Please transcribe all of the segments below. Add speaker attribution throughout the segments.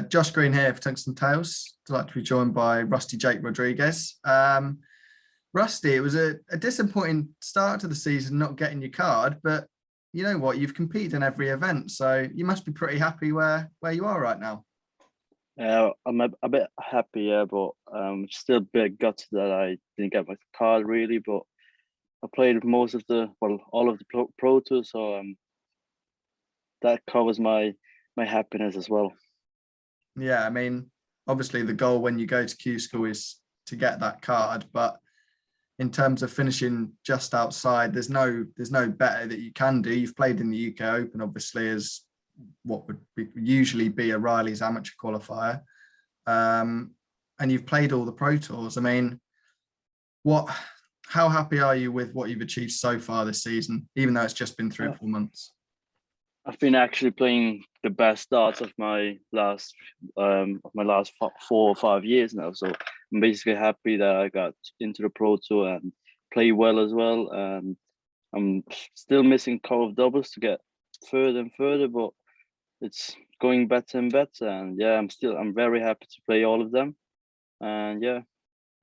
Speaker 1: Josh Green here for Tungsten Tales. I'd like to be joined by Rusty Jake Rodriguez. Rusty, it was a disappointing start to the season not getting your card, but you know what? You've competed in every event, so you must be pretty happy where you are right now.
Speaker 2: I'm a bit happy, yeah, but still a bit gutted that I didn't get my card really. But I played most of all of the pro tours, so that covers my happiness as well.
Speaker 1: Yeah, I mean, obviously the goal when you go to QSchool is to get that card, but in terms of finishing just outside, there's no better that you can do. You've played in the UK Open, obviously, as what would usually be a Riley's amateur qualifier, and you've played all the pro tours. I mean, how happy are you with what you've achieved so far this season, even though it's just been 3 or 4 months?
Speaker 2: I've been actually playing the best darts of my last 4 or 5 years now. So I'm basically happy that I got into the pro tour and play well as well. And I'm still missing a couple of doubles to get further and further, but it's going better and better. And yeah, I'm very happy to play all of them. And yeah,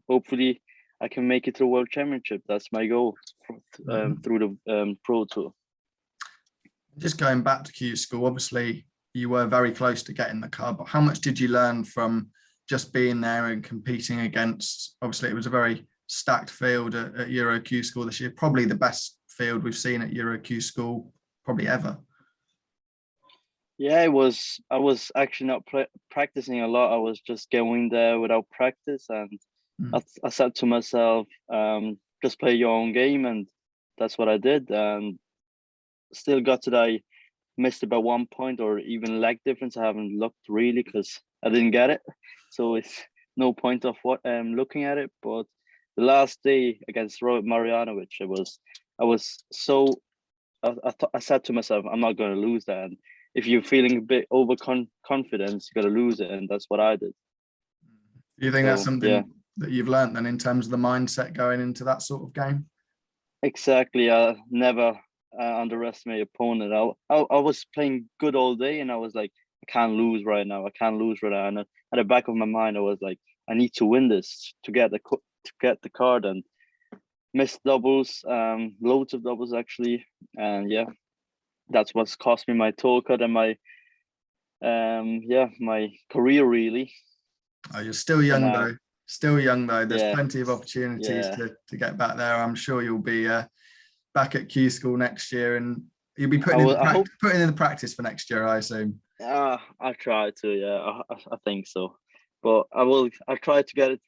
Speaker 2: hopefully I can make it to the World Championship. That's my goal through the pro tour.
Speaker 1: Just going back to QSchool, obviously you were very close to getting the card, but how much did you learn from just being there and competing against, obviously it was a very stacked field at Euro QSchool this year, probably the best field we've seen at Euro QSchool probably ever.
Speaker 2: Yeah, it was. I was actually not practicing a lot. I was just going there without practice, and I said to myself, just play your own game, and that's what I did. And still got to that. I missed about 1 point or even leg difference. I haven't looked really because I didn't get it, so it's no point of looking at it. But the last day against Robert Marianovic, I said to myself, I'm not going to lose that. And if you're feeling a bit overconfident, you got to lose it, and that's what I did.
Speaker 1: Do you think that's something that you've learned then in terms of the mindset going into that sort of game?
Speaker 2: Exactly. I never underestimate opponent. I was playing good all day, and I was like, I can't lose right now. I can't lose right now. And at the back of my mind, I was like, I need to win this to get the card. And missed doubles, loads of doubles actually, and yeah, that's what's cost me my tour card and my my career really.
Speaker 1: Oh, you're still young though. Still young though. There's plenty of opportunities to get back there. I'm sure you'll be back at QSchool next year, and you'll be putting in the practice for next year, I assume.
Speaker 2: I try to, yeah, I think so. But I try to get it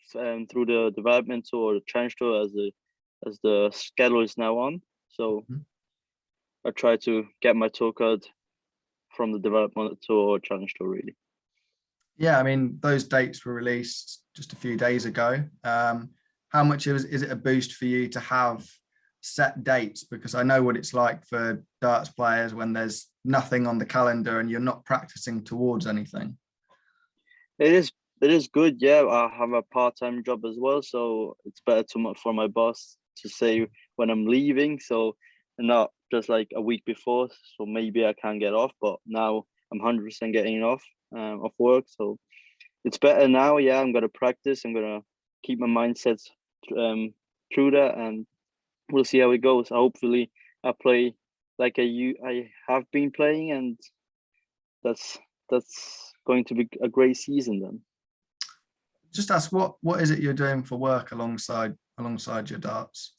Speaker 2: through the development tour or the challenge tour as the schedule is now on. So I try to get my tour card from the development tour or challenge tour really.
Speaker 1: Yeah, I mean, those dates were released just a few days ago. How much is it a boost for you to have set dates? Because I know what it's like for darts players when there's nothing on the calendar and you're not practicing towards anything.
Speaker 2: It is good, yeah. I have a part-time job as well, so it's better for my boss to say when I'm leaving, so not just like a week before, so maybe I can get off, but now I'm 100% getting off work, so it's better now. Yeah, I'm gonna practice. I'm gonna keep my mindset through that, and we'll see how it goes. Hopefully I play like I have been playing, and that's going to be a great season then.
Speaker 1: Just ask, what is it you're doing for work alongside your darts?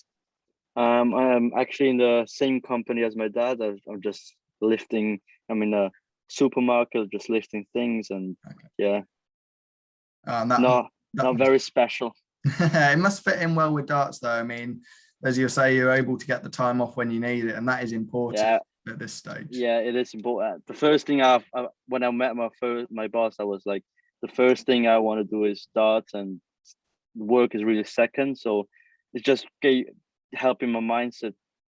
Speaker 2: I'm actually in the same company as my dad. I'm just lifting. I'm in a supermarket, just lifting things, and yeah. Not very special.
Speaker 1: It must fit in well with darts, though. I mean, as you say, you're able to get the time off when you need it, and that is important at this stage.
Speaker 2: Yeah, it is important. The first thing when I met my boss, I was like, the first thing I want to do is darts, and work is really second. So it's just helping my mindset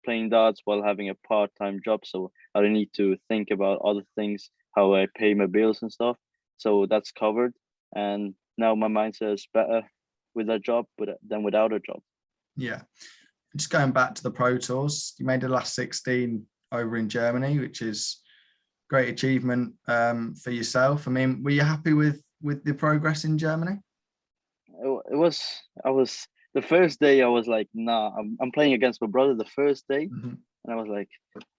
Speaker 2: playing darts while having a part-time job. So I don't need to think about other things, how I pay my bills and stuff. So that's covered. And now my mindset is better with a job than without a job.
Speaker 1: Yeah. Just going back to the Pro Tours, you made the last 16 over in Germany, which is great achievement for yourself. I mean, were you happy with the progress in Germany?
Speaker 2: It was. I was the first day. I was like, nah. I'm playing against my brother the first day,
Speaker 1: Mm-hmm.
Speaker 2: and I was like,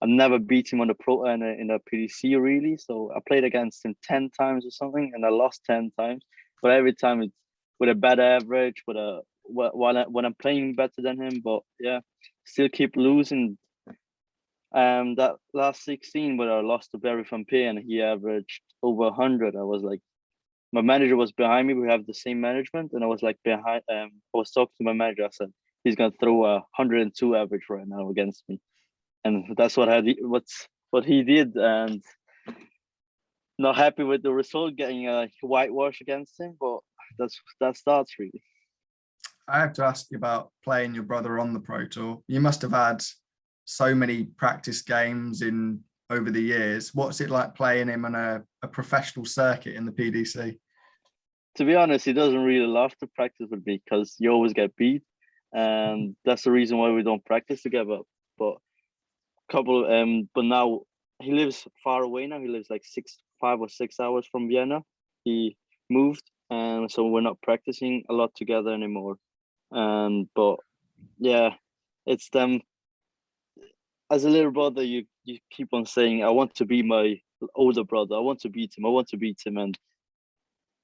Speaker 2: I've never beat him on the pro in a PDC really. So I played against him 10 times or something, and I lost 10 times. But every time it's with a better average, when I'm playing better than him. But yeah, still keep losing. That last 16 where I lost to Barry Van Peer and he averaged over 100. I was like, my manager was behind me. We have the same management, and I was like behind. I was talking to my manager. I said he's gonna throw a 102 average right now against me, and that's what he did. And not happy with the result, getting a whitewash against him. But that starts really.
Speaker 1: I have to ask you about playing your brother on the Pro Tour. You must have had so many practice games in over the years. What's it like playing him on a professional circuit in the PDC?
Speaker 2: To be honest, he doesn't really love to practice with me because you always get beat, and that's the reason why we don't practice together. But but now he lives far away now. He lives like 5 or 6 hours from Vienna. He moved, and so we're not practicing a lot together anymore. But yeah, it's them. As a little brother, you keep on saying, "I want to be my older brother. I want to beat him. I want to beat him," and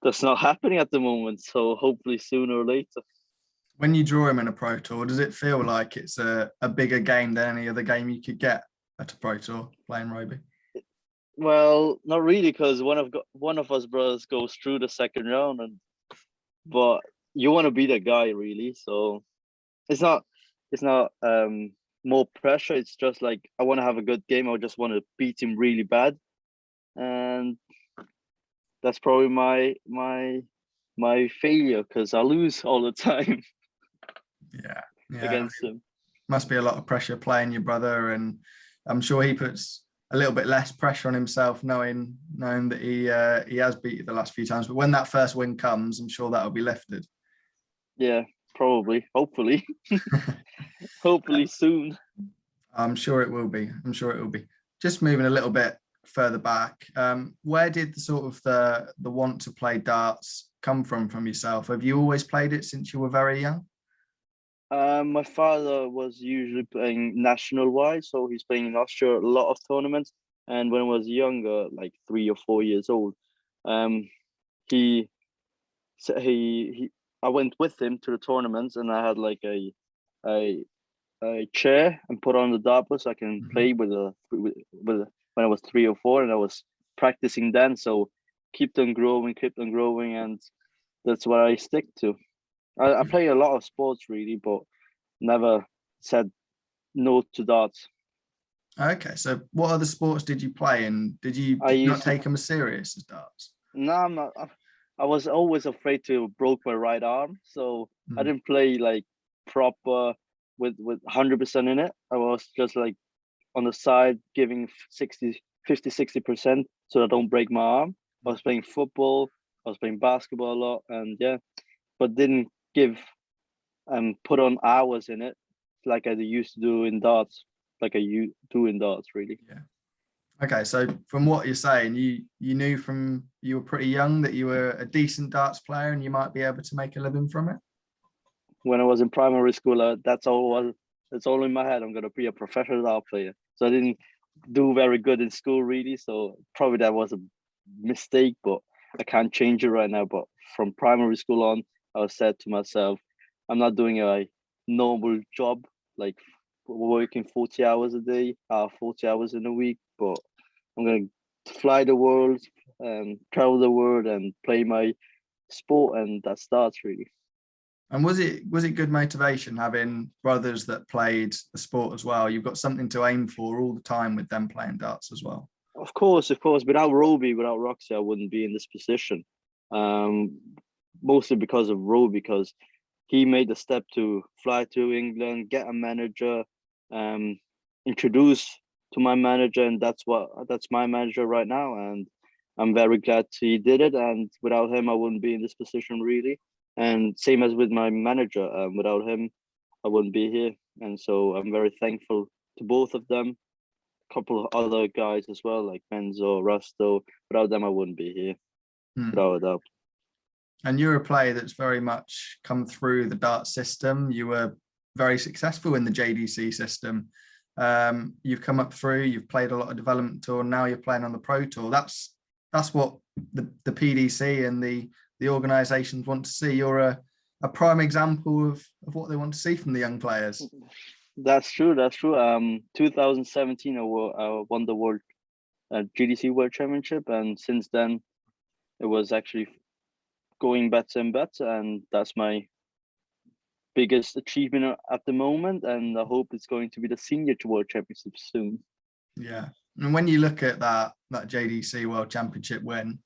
Speaker 2: that's not happening at the moment. So hopefully sooner or later.
Speaker 1: When you draw him in a Pro Tour, does it feel like it's a bigger game than any other game you could get at a Pro Tour playing rowby?
Speaker 2: Well, not really, because one of us brothers goes through the second round, but you want to be the guy really. So it's not more pressure. It's just like I want to have a good game. I just want to beat him really bad, and that's probably my failure because I lose all the time
Speaker 1: Yeah,
Speaker 2: against him.
Speaker 1: must be a lot of pressure playing your brother, and I'm sure he puts a little bit less pressure on himself knowing that he has beat you the last few times. But when that first win comes, I'm sure that'll be lifted.
Speaker 2: Yeah, probably, hopefully. Hopefully soon.
Speaker 1: I'm sure it will be. I'm sure it will be. Just moving a little bit further back, where did the sort of the want to play darts come from yourself? Have you always played it since you were very young?
Speaker 2: My father was usually playing national wide, so he's playing in Austria a lot of tournaments. And when I was younger, like 3 or 4 years old, um, he he I went with him to the tournaments, and I had like a a chair and put on the dartboard so I can play with when I was 3 or 4, and I was practicing then. So keep on growing, and that's what I stick to. I play a lot of sports really, but never said no to darts.
Speaker 1: Okay, so what other sports did you play, and
Speaker 2: I
Speaker 1: did you not
Speaker 2: used to.
Speaker 1: take them as serious as darts?
Speaker 2: No, I'm not. I was always afraid to broke my right arm, so I
Speaker 1: Mm.
Speaker 2: didn't play like proper with 100% in it. I was just like on the side giving 60% so I don't break my arm. I was playing football, I was playing basketball a lot, and yeah, but didn't give put on hours in it like I used to do in darts, like do in darts really.
Speaker 1: Yeah. Okay, so from what you're saying, you knew from you were pretty young that you were a decent darts player and you might be able to make a living from it.
Speaker 2: When I was in primary school, that's all in my head. I'm gonna be a professional dart player. So I didn't do very good in school really. So probably that was a mistake, but I can't change it right now. But from primary school on, I was said to myself, I'm not doing a normal job like working 40 hours a day, 40 hours in a week, but I'm gonna fly the world and travel the world and play my sport, and that starts really.
Speaker 1: And was it good motivation having brothers that played the sport as well? You've got something to aim for all the time with them playing darts as well.
Speaker 2: Of course, of course. Without Roby, without Roxy, I wouldn't be in this position. Um, Mostly because of Roby, because he made the step to fly to England, get a manager, um, introduce to my manager, and that's my manager right now. And I'm very glad he did it. And without him, I wouldn't be in this position really. And same as with my manager, without him, I wouldn't be here. And so I'm very thankful to both of them couple of other guys as well, like Benzo, Rusto. Without them, I wouldn't be here. Without a doubt.
Speaker 1: And you're a player that's very much come through the dart system. You were very successful in the JDC system. You've come up through, you've played a lot of development tour, and now you're playing on the Pro Tour. That's what the PDC and the organisations want to see. You're a prime example of what they want to see from the young players.
Speaker 2: That's true. 2017, I won the World GDC World Championship, and since then, it was actually going better and better, and that's my biggest achievement at the moment. And I hope it's going to be the Senior World Championship soon.
Speaker 1: Yeah, and when you look at that JDC World Championship win,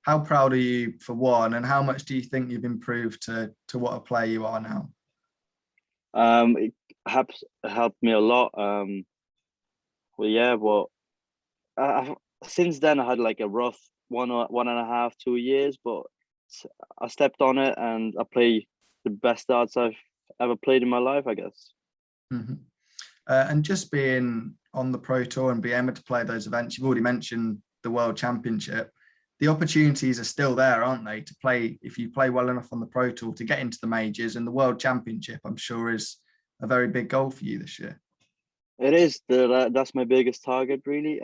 Speaker 1: how proud are you for one, and how much do you think you've improved to what a player you are now?
Speaker 2: It helped me a lot. Since then I had like a rough 1.5, 2 years, but I stepped on it and I play the best darts I've ever played in my life, I guess.
Speaker 1: And just being on the Pro Tour and being able to play those events, you've already mentioned the World Championship. The opportunities are still there, aren't they, to play, if you play well enough on the Pro Tour, to get into the majors, and the World Championship, I'm sure, is a very big goal for you this year.
Speaker 2: It is. That's my biggest target, really,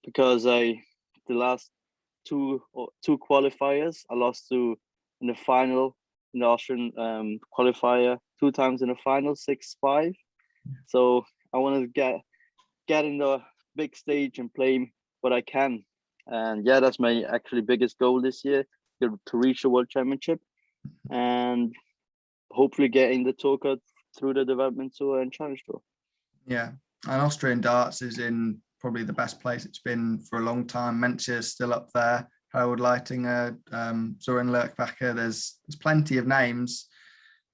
Speaker 2: because the last two qualifiers I lost to in the final, in the Austrian qualifier, 2 times in the final, 6-5. So I want to get in the big stage and play what I can. And yeah, that's my actually biggest goal this year, to reach the World Championship and hopefully get in the tour card through the development tour and challenge tour.
Speaker 1: Yeah, and Austrian darts is in probably the best place it's been for a long time. Menzies still up there, Harold Leitinger, Zoran Lerkbacher. There's plenty of names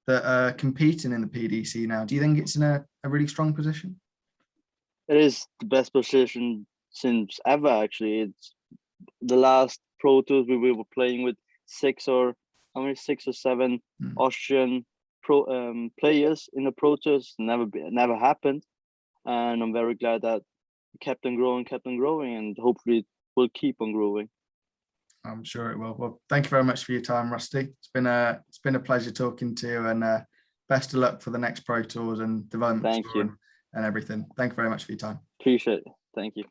Speaker 1: that are competing in the PDC now. Do you think it's in a really strong position? It
Speaker 2: is the best position since ever, actually. It's the last Pro Tours we were playing with 6 or 7 Austrian players in the Pro Tours. Never happened, and I'm very glad that it kept on growing, and hopefully it will keep on growing.
Speaker 1: I'm sure it will. Well, thank you very much for your time, Rusty. It's been a pleasure talking to you, and best of luck for the next Pro Tours and development tour and everything. Thank you very much for your time.
Speaker 2: Appreciate it. Thank you.